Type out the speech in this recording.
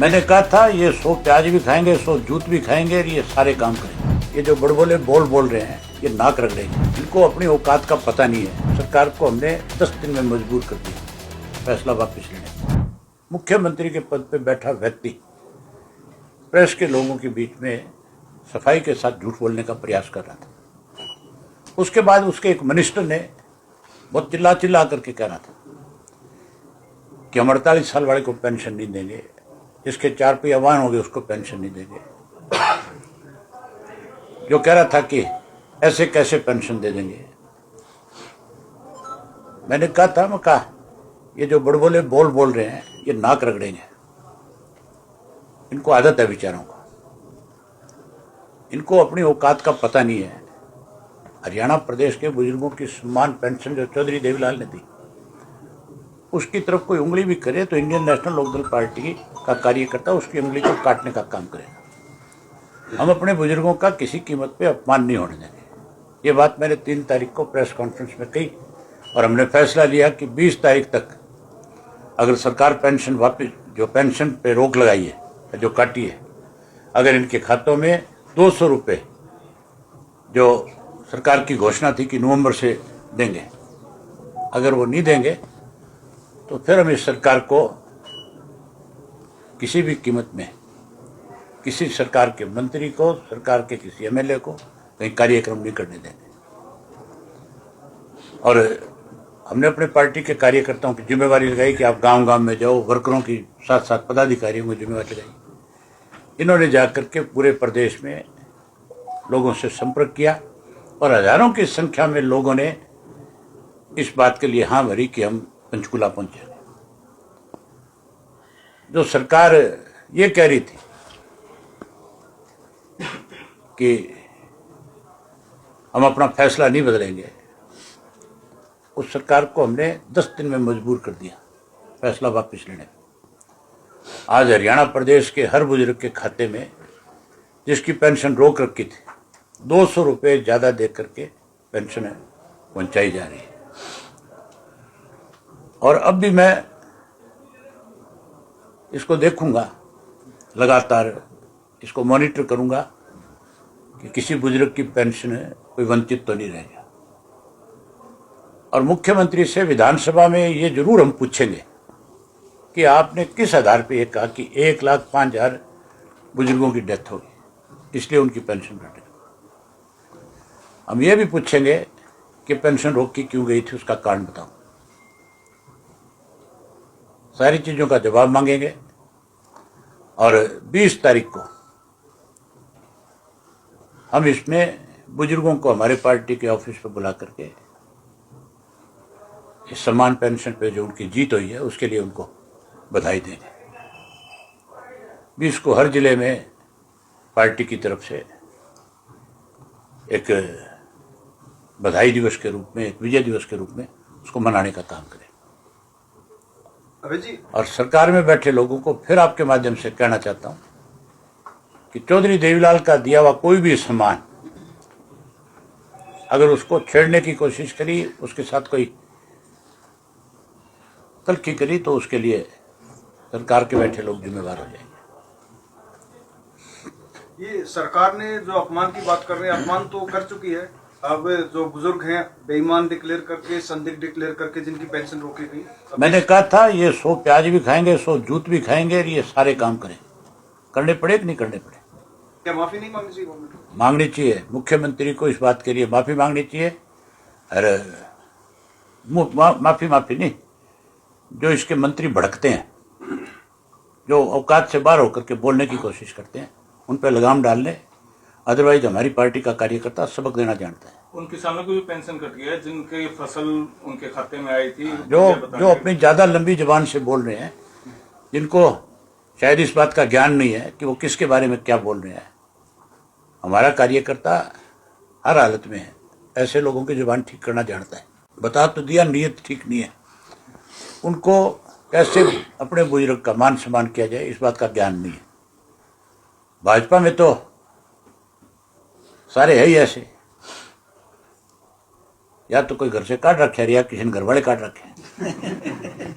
मैंने कहा था ये 100 प्याज भी खाएंगे, 100 जूत भी खाएंगे और ये सारे काम करेंगे। ये जो बड़बोले बोल रहे हैं ये नाक रगड़ेंगे। इनको अपनी औकात का पता नहीं है। सरकार को हमने 10 दिन में मजबूर कर दिया फैसला वापस लेने। मुख्यमंत्री के पद पे बैठा व्यक्ति प्रेस के लोगों के बीच में सफाई के साथ झूठ बोलने का प्रयास कर रहा था। उसके बाद उसके एक मिनिस्टर ने बहुत चिल्ला करके कह रहा था कि हम 48 साल वाले को पेंशन नहीं देंगे, जिसके 4 पहिया वाहन हो गए उसको पेंशन नहीं देंगे। जो कह रहा था कि ऐसे कैसे पेंशन दे देंगे। मैंने कहा ये जो बड़बोले बोल रहे हैं ये नाक रगड़ेंगे। इनको आदत है बेचारों को, इनको अपनी औकात का पता नहीं है। हरियाणा प्रदेश के बुजुर्गों की सम्मान पेंशन जो चौधरी देवीलाल ने दी, उसकी तरफ कोई उंगली भी करे तो इंडियन नेशनल लोकदल पार्टी का कार्यकर्ता उसकी उंगली को काटने का काम करेगा। हम अपने बुजुर्गों का किसी कीमत पे अपमान नहीं होने देंगे। ये बात मैंने 3 तारीख को प्रेस कॉन्फ्रेंस में कही और हमने फैसला लिया कि 20 तारीख तक अगर सरकार पेंशन वापस, जो पेंशन पे रोक लगाई है, जो काटी है, अगर इनके खातों में 200 रुपये जो सरकार की घोषणा थी कि नवंबर से देंगे, अगर वो नहीं देंगे तो फिर हम इस सरकार को किसी भी कीमत में किसी सरकार के मंत्री को, सरकार के किसी एमएलए को कहीं कार्यक्रम नहीं करने देंगे। और हमने अपने पार्टी के कार्यकर्ताओं की जिम्मेवारी लगाई कि आप गांव-गांव में जाओ, वर्करों की साथ साथ पदाधिकारियों की जिम्मेवारी लगाई। इन्होंने जाकर के पूरे प्रदेश में लोगों से संपर्क किया और हजारों की संख्या में लोगों ने इस बात के लिए हाँ भरी कि हम पंचकुला पहुंचे। जो सरकार ये कह रही थी कि हम अपना फैसला नहीं बदलेंगे, उस सरकार को हमने 10 दिन में मजबूर कर दिया फैसला वापस लेने। आज हरियाणा प्रदेश के हर बुजुर्ग के खाते में जिसकी पेंशन रोक रखी थी 200 रुपये ज्यादा दे करके पेंशन पहुंचाई जा रही है। और अब भी मैं इसको देखूंगा, लगातार इसको मॉनिटर करूंगा कि किसी बुजुर्ग की पेंशन कोई वंचित तो नहीं रह गया। और मुख्यमंत्री से विधानसभा में ये जरूर हम पूछेंगे कि आपने किस आधार पे ये कहा कि 1,05,000 बुजुर्गों की डेथ होगी, इसलिए उनकी पेंशन घटेगी। हम ये भी पूछेंगे कि पेंशन रोक की क्यों गई थी, उसका कारण बताओ। सारी चीजों का जवाब मांगेंगे। और 20 तारीख को हम इसमें बुजुर्गों को हमारे पार्टी के ऑफिस पर बुला करके इस सम्मान पेंशन पे जो उनकी जीत हुई है उसके लिए उनको बधाई देंगे। 20 को हर जिले में पार्टी की तरफ से एक बधाई दिवस के रूप में, एक विजय दिवस के रूप में उसको मनाने का काम करें। जी। और सरकार में बैठे लोगों को फिर आपके माध्यम से कहना चाहता हूं कि चौधरी देवीलाल का दिया हुआ कोई भी सम्मान अगर उसको छेड़ने की कोशिश करी, उसके साथ कोई तलखी करी, तो उसके लिए सरकार के बैठे लोग जिम्मेवार हो जाएंगे। ये सरकार ने जो अपमान की बात कर रहे हैं, अपमान तो कर चुकी है। अब जो बुजुर्ग हैं बेईमान डिक्लेयर करके, संदिग्ध डिक्लेयर करके जिनकी पेंशन रोकी गई। मैंने कहा था ये 100 प्याज भी खाएंगे, 100 जूत भी खाएंगे और ये सारे काम करें। करने पड़े कि नहीं करने पड़े? क्या माफी नहीं मांगनी चाहिए गवर्नमेंट को? मांगनी चाहिए। मुख्यमंत्री को इस बात के लिए माफी मांगनी चाहिए। अरे माफी नहीं, जो इसके मंत्री भड़कते हैं, जो औकात से बाहर होकर के बोलने की कोशिश करते हैं, उन पर लगाम डाल ले। अदरवाइज हमारी पार्टी का कार्यकर्ता सबक देना जानता है। उन किसानों की भी पेंशन कट गई है जिनकी फसल उनके खाते में आई थी। जो अपनी ज्यादा लंबी जबान से बोल रहे हैं, जिनको शायद इस बात का ज्ञान नहीं है कि वो किसके बारे में क्या बोल रहे हैं। हमारा कार्यकर्ता हर हालत में है, ऐसे लोगों की जुबान ठीक करना जानता है। बता तो दिया नीयत ठीक नहीं है। उनको कैसे अपने बुजुर्ग का मान सम्मान किया जाए इस बात का ज्ञान नहीं है। भाजपा में तो सारे है ही ऐसे, या तो कोई घर से काट रखे है या किसी ने घर वाले काट रखे हैं।